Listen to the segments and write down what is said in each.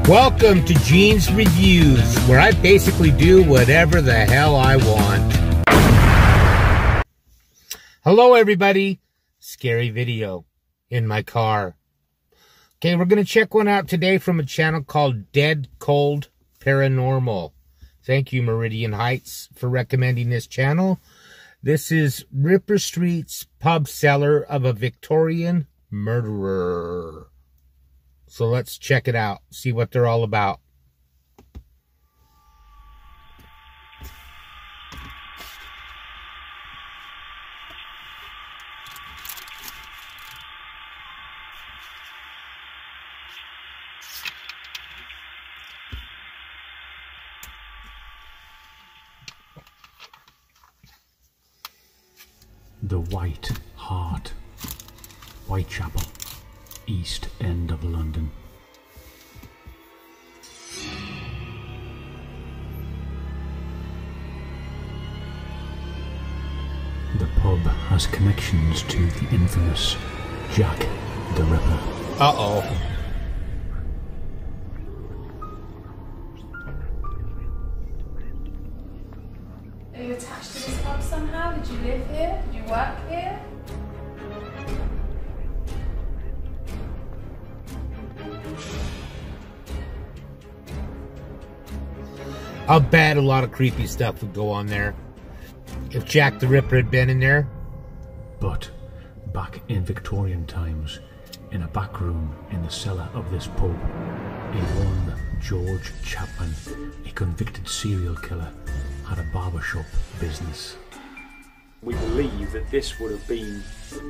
Welcome to Gene's Reviews, where I basically do whatever the hell I want. Hello everybody. Scary video in my car. Okay, we're going to check one out today from a channel called Dead Cold Paranormal. Thank you, Meridian Heights, for recommending this channel. This is Ripper Street's pub cellar of a Victorian murderer. So let's check it out, see what they're all about. The White Hart, Whitechapel, East End of London. The pub has connections to the infamous Jack the Ripper. Uh-oh. Are you attached to this pub somehow? Did you live here? Did you work here? I'll bet a lot of creepy stuff would go on there if Jack the Ripper had been in there. But back in Victorian times, in a back room in the cellar of this pub, a one George Chapman, a convicted serial killer, had a barbershop business. We believe that this would have been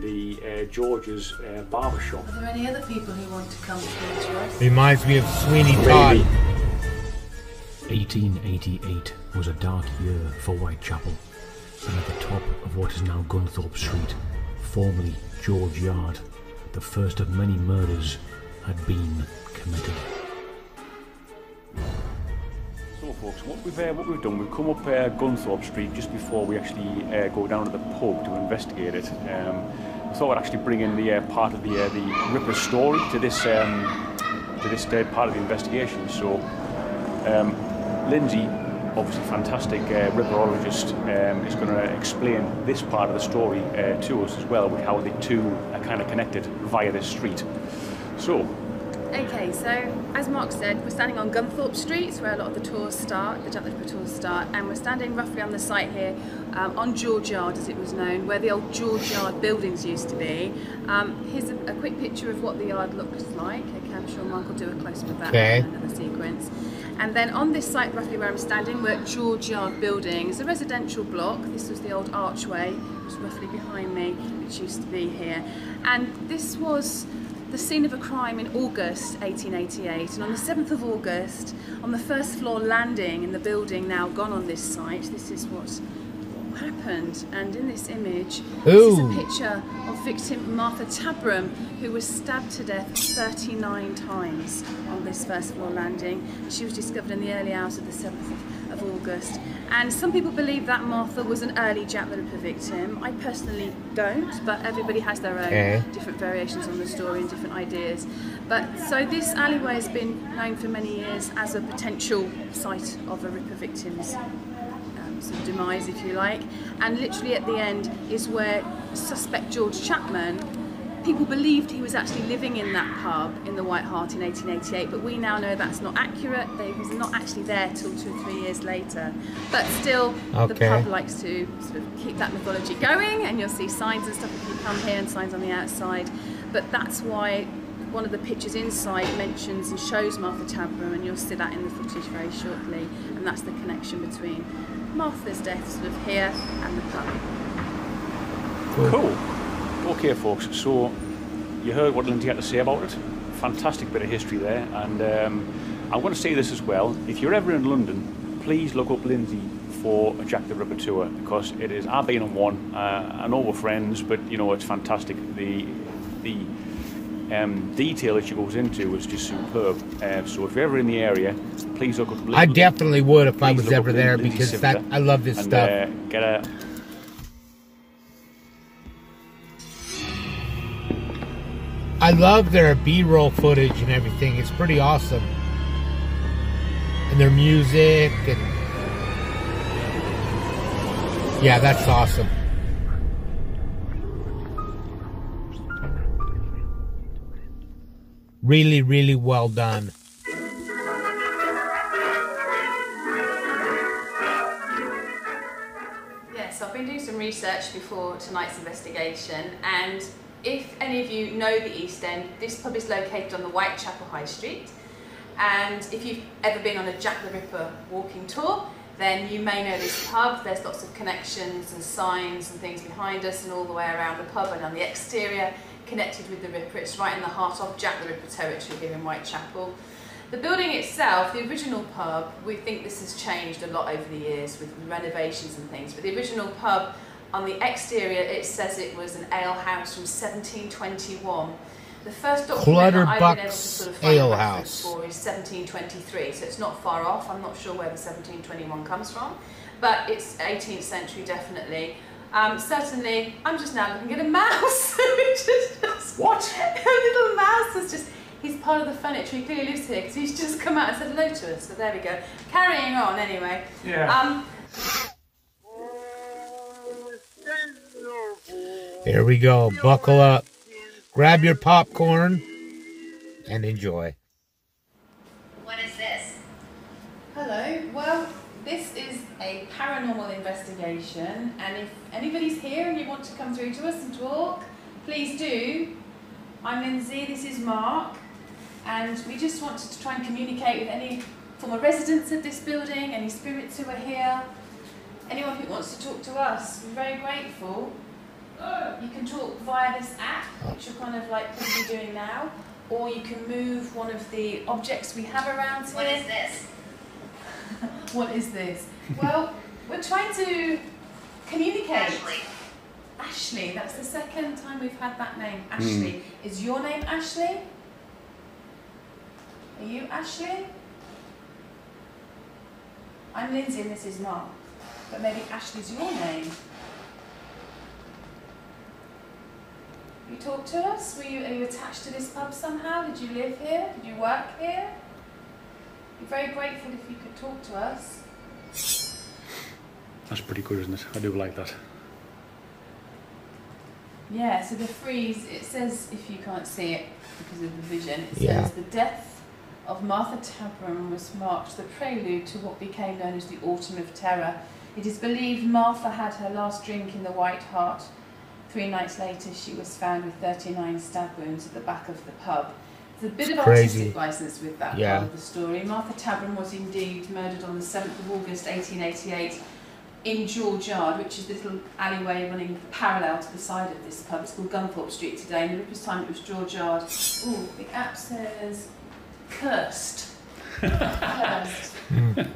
the George's barbershop. Are there any other people who want to come to us? Reminds me of Sweeney Todd. 1888 was a dark year for Whitechapel, and at the top of what is now Gunthorpe Street, formerly George Yard, the first of many murders had been committed. So folks, what we've done, we've come up Gunthorpe Street just before we actually go down to the pub to investigate it. I thought I'd actually bring in the part of the Ripper story to this part of the investigation. So Lindsay, obviously fantastic ripperologist, is going to explain this part of the story to us as well, with how the two are kind of connected via this street. So. Okay, so as Mark said, we're standing on Gunthorpe Street, where a lot of the tours start, the Jack the Ripper tours start, and we're standing roughly on the site here, on George Yard as it was known, where the old George Yard buildings used to be. Here's a quick picture of what the yard looks like. Okay, I'm sure Mark will do a close-up of that in another sequence. And then on this site, roughly where I'm standing, we're at George Yard building. It's a residential block. This was the old archway, which is roughly behind me, which used to be here. And this was the scene of a crime in August 1888, and on the 7th of August, on the first floor landing in the building now gone on this site, this is what happened. And in this image, this is a picture of victim Martha Tabram, who was stabbed to death 39 times on this first floor landing. She was discovered in the early hours of the 7th of August. And some people believe that Martha was an early Jack the Ripper victim. I personally don't, but everybody has their own different variations on the story and different ideas. But so this alleyway has been known for many years as a potential site of a Ripper victim's sort of demise, if you like. And literally at the end is where suspect George Chapman, people believed he was actually living in that pub in the White Hart in 1888, but we now know that's not accurate. He was not actually there till 2 or 3 years later. But still, the pub likes to sort of keep that mythology going, and you'll see signs and stuff if you come here and signs on the outside. But that's why one of the pictures inside mentions and shows Martha Tabram, and you'll see that in the footage very shortly. And that's the connection between Martha's death sort of here and the pub. Cool. Okay folks, so you heard what Lindsay had to say about it. Fantastic bit of history there, and I'm going to say this as well. If you're ever in London, please look up Lindsay for a Jack the Ripper tour, because it is, I've been on one, I know we're friends, but you know, it's fantastic. The detail that she goes into is just superb. So if you're ever in the area, please look up Lindsay. I definitely would if I was ever there, because I love this stuff. Get a I love their B-roll footage and everything. It's pretty awesome. and their music, and yeah, that's awesome. Really, really well done. Yes, I've been doing some research before tonight's investigation, and if any of you know the East End, this pub is located on the Whitechapel High Street, and if you've ever been on a Jack the Ripper walking tour, then you may know this pub. There's lots of connections and signs and things behind us and all the way around the pub, and on the exterior connected with the Ripper. It's right in the heart of Jack the Ripper territory here in Whitechapel. The building itself, the original pub, we think this has changed a lot over the years with renovations and things, but the original pub, on the exterior it says it was an ale house from 1721. The first document that I've been able to sort of find a reference for is 1723, so it's not far off. I'm not sure where the 1721 comes from, but it's 18th century definitely. Certainly, I'm just now looking at a mouse. What? A little mouse is just, he's part of the furniture, he clearly lives here because he's just come out and said hello to us, so there we go. Carrying on anyway. Yeah. Here we go, buckle up. Grab your popcorn and enjoy. What is this? Hello, well, this is a paranormal investigation, and if anybody's here and you want to come through to us and talk, please do. I'm Lindsay, this is Mark, and we just wanted to try and communicate with any former residents of this building, any spirits who are here, anyone who wants to talk to us. We're very grateful. You can talk via this app, which you're kind of like probably doing now, or you can move one of the objects we have around here. What is this? What is this? Well, we're trying to communicate. Ashley. Ashley, that's the second time we've had that name. Ashley. Is your name Ashley? Are you Ashley? I'm Lindsay and this is Mark. But maybe Ashley's your name. You talk to us? Are you attached to this pub somehow? Did you live here? Did you work here? We're very grateful if you could talk to us. That's pretty good, isn't it? I do like that. Yeah, so the frieze, it says, if you can't see it because of the vision, it says the death of Martha Tabram was marked the prelude to what became known as the Autumn of Terror. It is believed Martha had her last drink in the White Hart. 3 nights later, she was found with 39 stab wounds at the back of the pub. There's a bit of artistic license with that part of the story. Martha Tabram was indeed murdered on the 7th of August 1888 in George Yard, which is this little alleyway running parallel to the side of this pub. It's called Gunthorpe Street today. In the Ripper's time, it was George Yard. Ooh, the app says cursed. Cursed.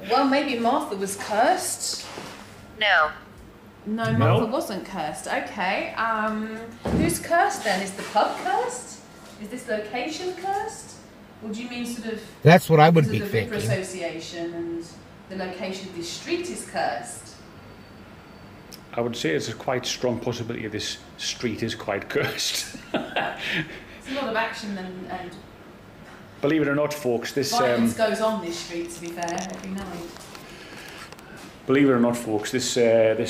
Well, maybe Martha was cursed. No. No, Martha wasn't cursed. Okay. Who's cursed then? Is the pub cursed? Is this location cursed? Or do you mean sort of... That's what I would be the thinking. Ripper Association and the location of this street is cursed? I would say it's a quite strong possibility this street is quite cursed. It's a lot of action and believe it or not, folks, this violence goes on this street, to be fair, every night. Believe it or not, folks, this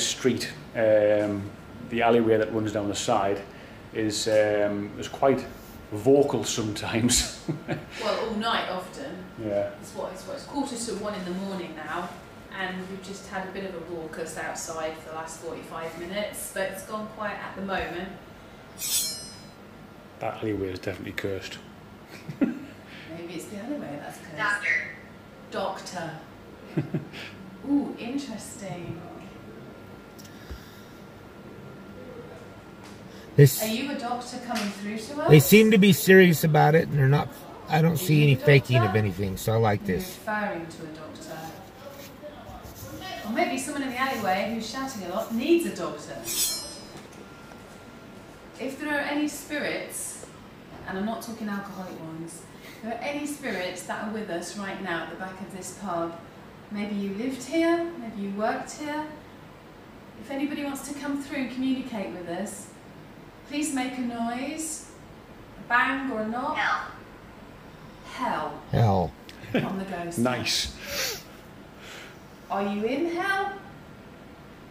street, the alleyway that runs down the side, is quite vocal sometimes. Well, all night often. Yeah. It's 1:45 in the morning now, and we've just had a bit of a raucous outside for the last 45 minutes, but it's gone quiet at the moment. That alleyway is definitely cursed. Maybe it's the alleyway that's cursed. Doctor. Ooh, interesting. Are you a doctor coming through to us? They seem to be serious about it, and they're not. I don't see any faking of anything, so I like You're this. referring to a doctor. Or maybe someone in the alleyway who's shouting a lot needs a doctor. If there are any spirits, and I'm not talking alcoholic ones, if there are any spirits that are with us right now at the back of this pub, maybe you lived here, maybe you worked here. If anybody wants to come through and communicate with us, please make a noise, a bang or a knock. Hell. Hell. Hell. on the ghost. Nice. Are you in hell?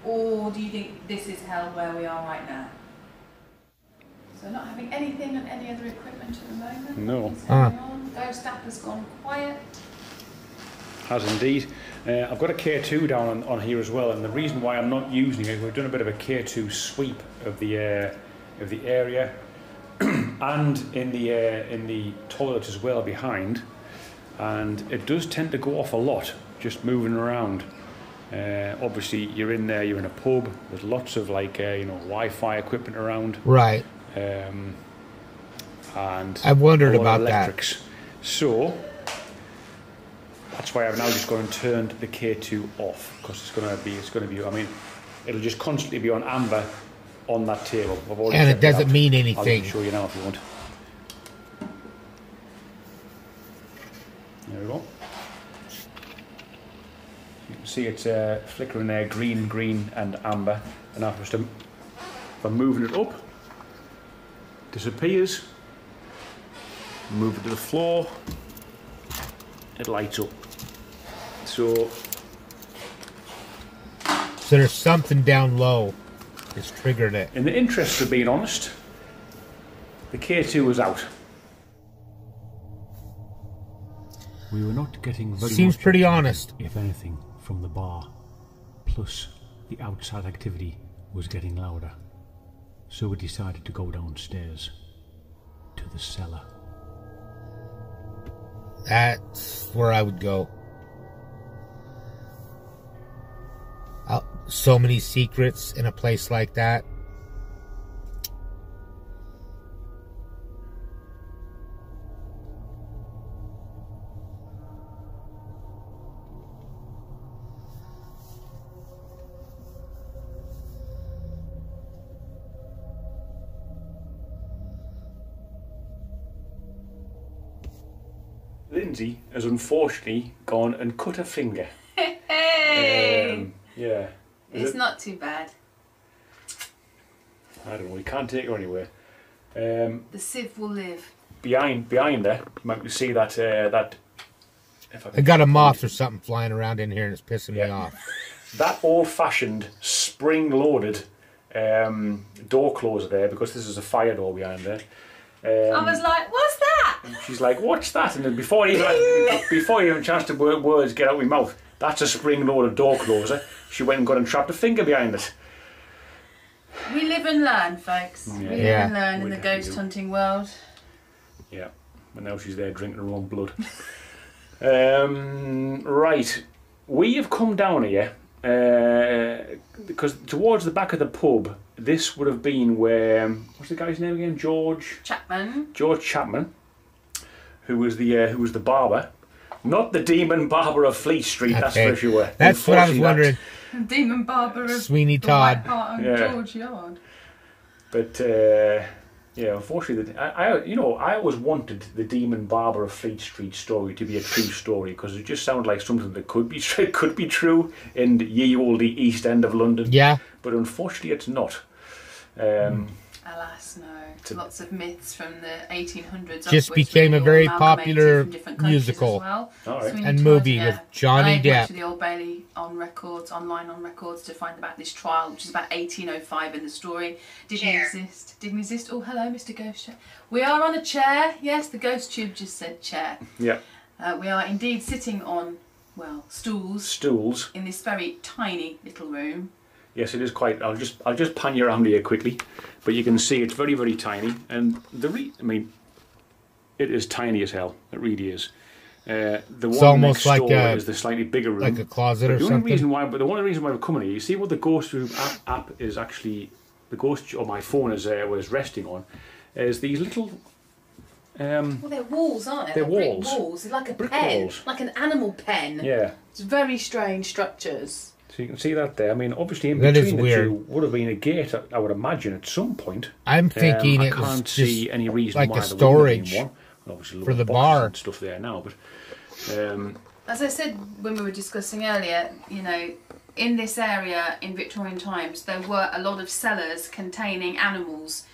Or do you think this is hell where we are right now? So not having anything and any other equipment at the moment. No. Ghost app has gone quiet. Has indeed. I've got a K2 down on here as well, and the reason why I'm not using it, we've done a bit of a K2 sweep of the area, and in the toilet as well behind, and it does tend to go off a lot just moving around. Obviously, you're in there, you're in a pub. There's lots of like Wi-Fi equipment around. Right. And I've wondered about electrics. that. So that's why I've now just gone and turned the K2 off, because it's going to be. I mean, it'll just constantly be on amber on that table. And it doesn't mean anything. I'll show you now if you want. There we go. You can see it's flickering there, green, and amber. And now if I'm moving it up, disappears. Move it to the floor, it lights up. So there's something down low that's triggered it. In the interest of being honest, the K2 was out. We were not getting very Seems much pretty activity, honest. if anything, from the bar. Plus, the outside activity was getting louder. So we decided to go downstairs to the cellar. That's where I would go. So many secrets in a place like that. Lindsay has unfortunately gone and cut her finger. Hey! Yeah. It's not too bad. I don't know, you can't take her anywhere. The sieve will live. Behind there, you might see that I got a moth or something flying around in here and it's pissing me off. That old-fashioned spring-loaded door closer there, because this is a fire door behind there. I was like, what's that? And she's like, what's that? And then before you even chance to words get out of my mouth, that's a spring-loaded door closer. She went and got and trapped a finger behind it. We live and learn, folks. Yeah. We live and learn in the ghost hunting world. Yeah, and now she's there drinking her own blood. Right, we have come down here because towards the back of the pub, this would have been where, what's the guy's name again? George Chapman, who was the barber. Not the demon barber of Fleet Street, that's for sure. That's what I was wondering. Demon barber of Sweeney Todd. George Yard. But yeah, unfortunately, I always wanted the demon barber of Fleet Street story to be a true story, because it just sounded like something that could be true in ye olde East End of London. Yeah. But unfortunately, it's not. Alas, no. Lots of myths from the 1800s. Just became a very popular musical and movie with Johnny Depp. I went to the Old Bailey online on records to find about this trial, which is about 1805 in the story. Didn't exist. Oh, hello, Mr. Ghost Chair. We are on a chair. Yes, the Ghost Tube just said chair. Yeah. We are indeed sitting on, well, stools in this very tiny little room. Yes, it is quite. I'll just pan you around here quickly, but you can see it's very, very tiny, and I mean, it is tiny as hell. It really is. The it's one almost next like door a, is the slightly bigger room, like a closet or the something. But the only reason why we're coming here, you see what the Ghost Tube app is actually, the Ghost, or my phone was resting on, is these little. Well, they're walls, aren't they? They're walls. Brick walls. It's like a Brick pen, walls. like an animal pen. Yeah. It's very strange structures. So you can see that there. I mean, obviously in That between is the two weird. would have been a gate, I would imagine, at some point. I'm thinking I it was can't just see any reason like why a there wouldn't storage have been one. And obviously for the boxes bar and stuff there now, but as I said when we were discussing earlier, you know, in this area in Victorian times there were a lot of cellars containing animals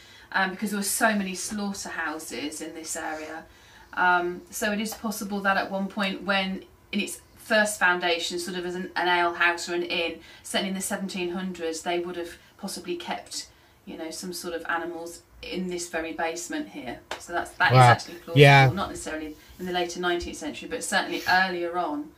because there were so many slaughterhouses in this area. So it is possible that at one point, when in its first foundation, sort of as an ale house or an inn, certainly in the 1700s, they would have possibly kept, you know, some sort of animals in this very basement here. So that is actually plausible. Yeah. Not necessarily in the later 19th century, but certainly earlier on.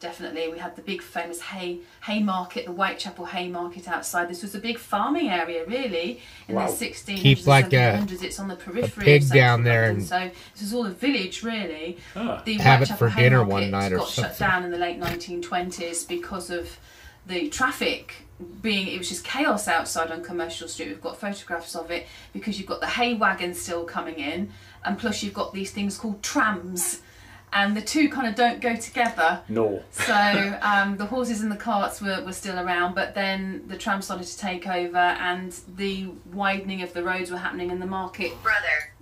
Definitely, we had the big famous hay market, the Whitechapel hay market outside. This was a big farming area, really, in the 1600s Keep like and 1700s. It's on the periphery pig of down there, London. And so this is all a village, really. The have it Whitechapel for dinner Haymarket one night or got something. shut down in the late 1920s because of the traffic being, it was just chaos outside on Commercial Street. We've got photographs of it, because you've got the hay wagons still coming in, and plus you've got these things called trams. And the two kind of don't go together. No. So the horses and the carts were still around, but then the tram started to take over, and the widening of the roads were happening, and the market... Brother.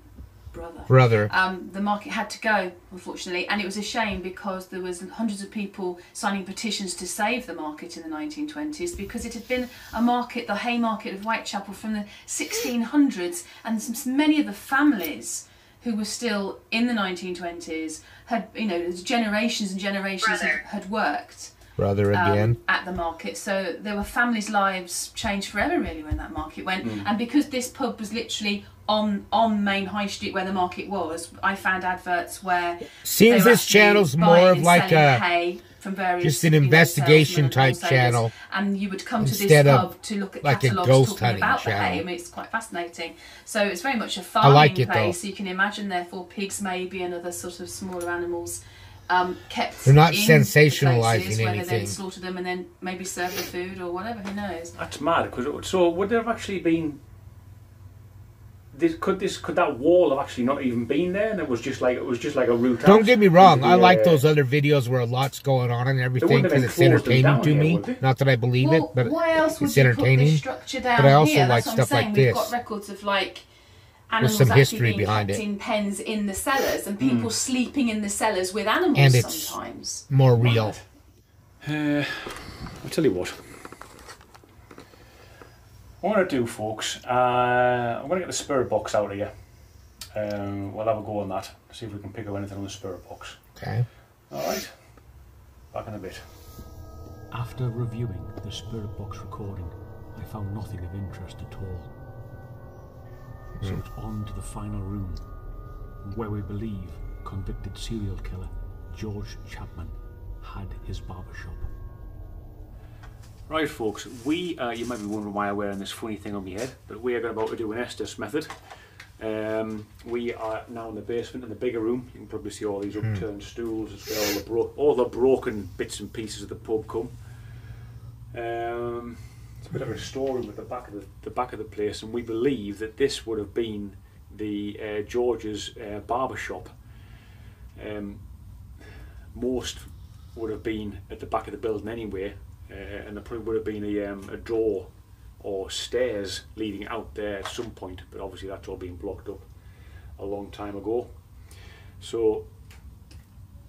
The market had to go, unfortunately, and it was a shame, because there was hundreds of people signing petitions to save the market in the 1920s, because it had been a market, the Haymarket of Whitechapel, from the 1600s, and many of the families who were still in the 1920s had, you know, generations and generations had worked at the market. So there were families' lives changed forever, really, when that market went. And because this pub was literally on Main High Street where the market was, I found adverts where seems this channel's more of like a hay from various, just an investigation type channel, and you would come to this pub to look at like catalogues talking about the hay. I mean, it's quite fascinating. So it's very much a farming place. So you can imagine, therefore, pigs maybe and other sort of smaller animals kept. They're not in sensationalizing places where anything. they then slaughter them and then maybe serve the food or whatever. Who knows? That's mad. So would there have actually been? Could that wall have actually not even been there, and it was just like a route out? Don't get me wrong, I like those other videos where a lot's going on and everything, because it's entertaining to me. Not that I believe it, but why else would it's you entertaining. Put this structure down but I also here? like That's stuff what I'm like saying. this. We've got records of like With animals some actually history being behind kept it. in pens in the cellars, and people sleeping in the cellars with animals And it's sometimes. more real. I'll tell you what. What I'm going to do, folks, I'm going to get the spirit box out of here. We'll have a go on that, see if we can pick up anything on the spirit box. Okay. Alright, back in a bit. After reviewing the spirit box recording, I found nothing of interest at all. So it's on to the final room, where we believe convicted serial killer George Chapman had his barbershop. Right, folks, you might be wondering why I'm wearing this funny thing on my head, but we are about to do an Estes method. We are now in the basement, in the bigger room. You can probably see all these upturned stools. It's where all the broken bits and pieces of the pub come. It's a bit of a storeroom at the back of the place, and we believe that this would have been the George's barber shop. Most would have been at the back of the building anyway, and there probably would have been a door or stairs leading out there at some point, but obviously that's all been blocked up a long time ago. So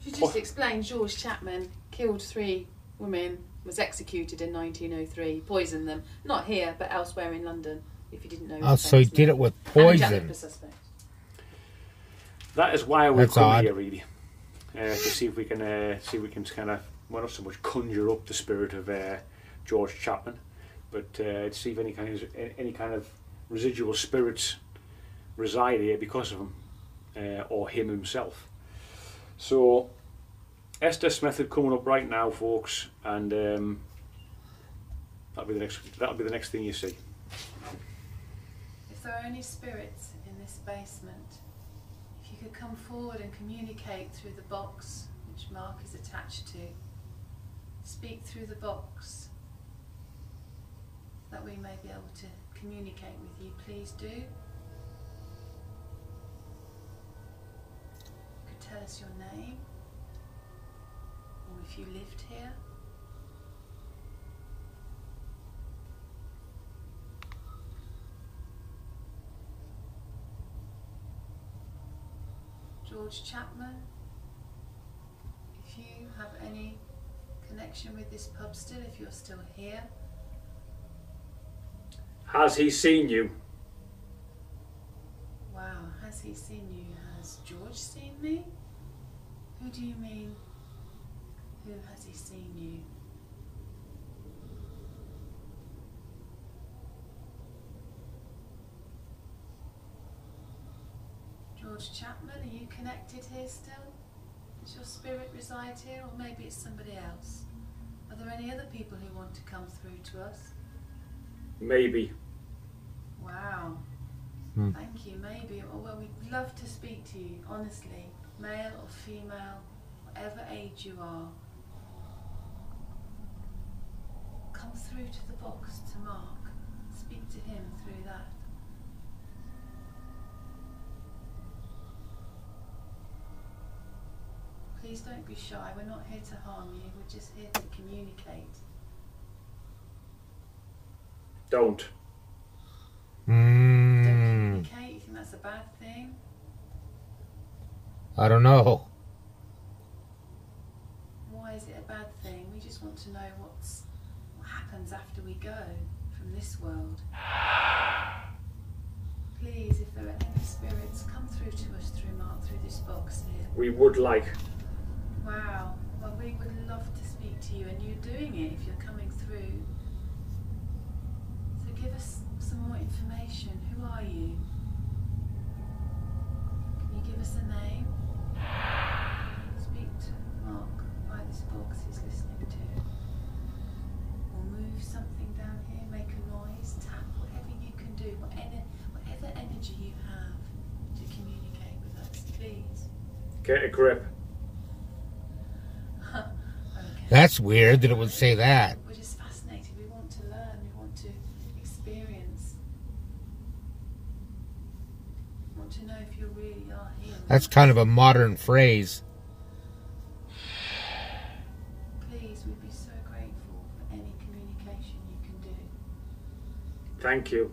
You just explain, George Chapman killed 3 women, was executed in 1903, poisoned them, not here but elsewhere in London, if you didn't know. Oh, so he did it with poison. That is why we're That's coming odd. here, really, to see if we can kind of, well, not so much conjure up the spirit of George Chapman, but to see if any kind of residual spirits reside here because of him, or him himself. So Estes method coming up right now, folks, and that'll be the next thing you see. If there are any spirits in this basement, if you could come forward and communicate through the box which Mark is attached to, speak through the box, that we may be able to communicate with you, please do. You could tell us your name, or if you lived here. George Chapman, if you have any connection with this pub still, if you're still here. Has he seen you? Wow, has he seen you? Has George seen me? Who do you mean? Who has he seen you? George Chapman, are you connected here still? Does your spirit reside here, or maybe it's somebody else? Are there any other people who want to come through to us? Maybe. Wow. Thank you, maybe. Oh, well, we'd love to speak to you, honestly. Male or female, whatever age you are. Come through to the box to Mark. Speak to him through that. Please don't be shy. We're not here to harm you. We're just here to communicate. Don't. Don't communicate? You think that's a bad thing? I don't know. Why is it a bad thing? We just want to know what happens after we go from this world. Please, if there are any spirits, come through to us through Mark, through this box here. We would like. Wow. Well, we would love to speak to you, and you're doing it if you're coming through. So give us some more information. Who are you? Can you give us a name? Speak to Mark by this box he's listening to. Or move something down here, make a noise, tap, whatever you can do, whatever energy you have to communicate with us, please. Get a grip. Okay. That's weird that it would say that. We're just fascinated. We want to learn. We want to experience. We want to know if you really are here. That's kind of a modern phrase. Please, we'd be so grateful for any communication you can do. Thank you.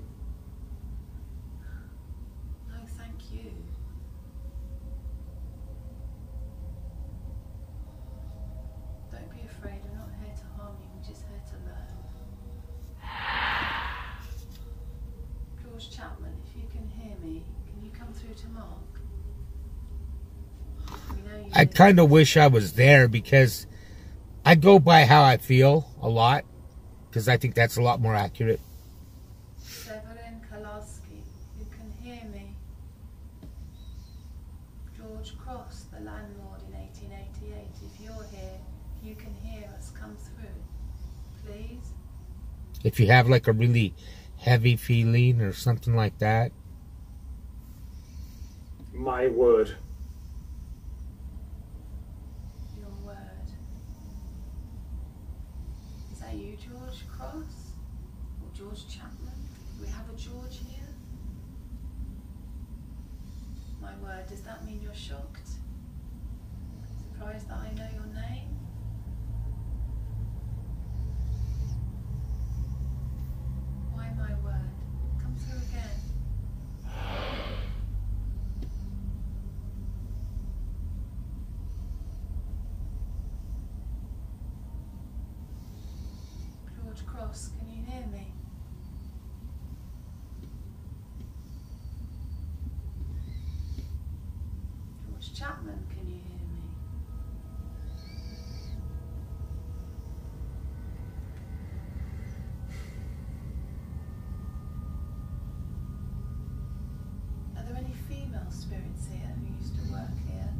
No, thank you. Don't be afraid. We're not here to harm you. We're just here to learn. George Chapman, if you can hear me, can you come through to Mark? We know you I live- kind of wish I was there because I go by how I feel a lot because I think that's a lot more accurate. Severin Kalowski, you can hear me. George Cross, the landlord in 1888, if you're here, you can hear us, come through. Please? If you have like a really heavy feeling or something like that. My word. Your word. Is that you, George Cross? Or George Chapman? Do we have a George here? My word, does that mean you're shocked? Surprised that I know your name? Why my word? Come through again. George Cross, can you hear me? George Chapman, can you hear me? Are there any female spirits here who used to work here?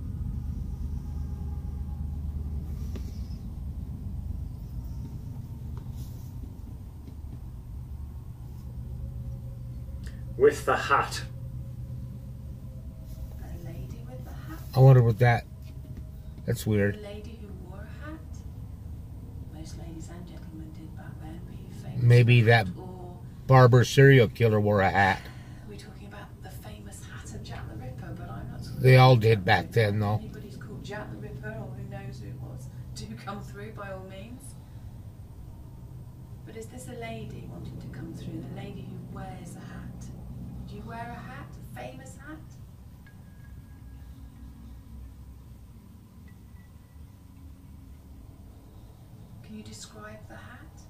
With the hat. A lady with a hat? I wonder what that. That's A weird. lady who wore a hat? Most ladies and gentlemen did back then, but you famous Maybe hat, that or barber serial killer wore a hat. are we talking about the famous hat of Jack the Ripper? But I'm not talking They all about did Jack back the Ripper. then, though. If anybody's called Jack the Ripper, or who knows who it was, do come through by all means. But is this a lady wanting to come through? The lady who wears a hat? Do you wear a hat? A famous hat? Can you describe the hat?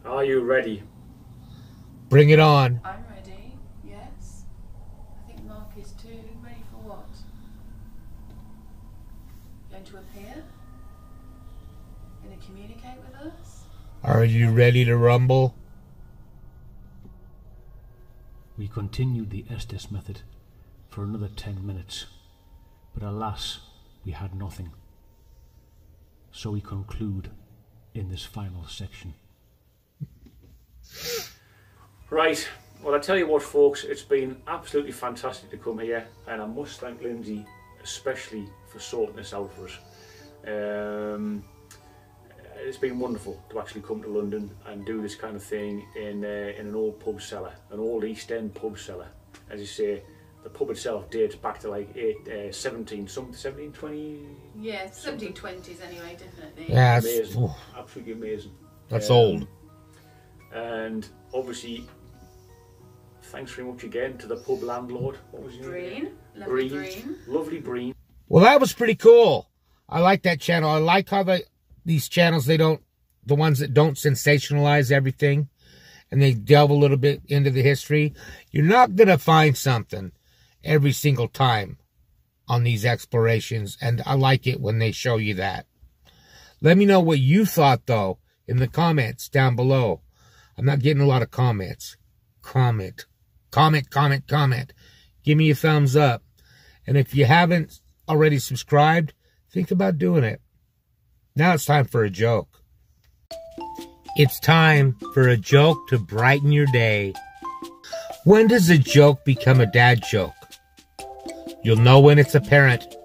Are you ready? Bring it on. I'm ready, yes. Mark is too ready for what? Going to appear? Going to communicate with us? Are you ready to rumble? We continued the Estes method for another 10 minutes, but alas, we had nothing. So we conclude in this final section. Right, well, I tell you what, folks, it's been absolutely fantastic to come here, and I must thank Lindsay especially for sorting this out for us. It's been wonderful to actually come to London and do this kind of thing in an old pub cellar, an old East End pub cellar. As you say, the pub itself dates back to like 1720. Yeah, 1720s anyway, definitely. Yeah, Amazing, absolutely amazing. That's old. And obviously, thanks very much again to the pub landlord. What was his name? Lovely Breen. Lovely Breen. Well, that was pretty cool. I like that channel. I like how these channels, the ones that don't sensationalize everything and they delve a little bit into the history. You're not going to find something every single time on these explorations, and I like it when they show you that. Let me know what you thought, though, in the comments down below. I'm not getting a lot of comments. Comment. Give me a thumbs up. And if you haven't already subscribed, think about doing it. Now it's time for a joke. It's time for a joke to brighten your day. When does a joke become a dad joke? You'll know when it's apparent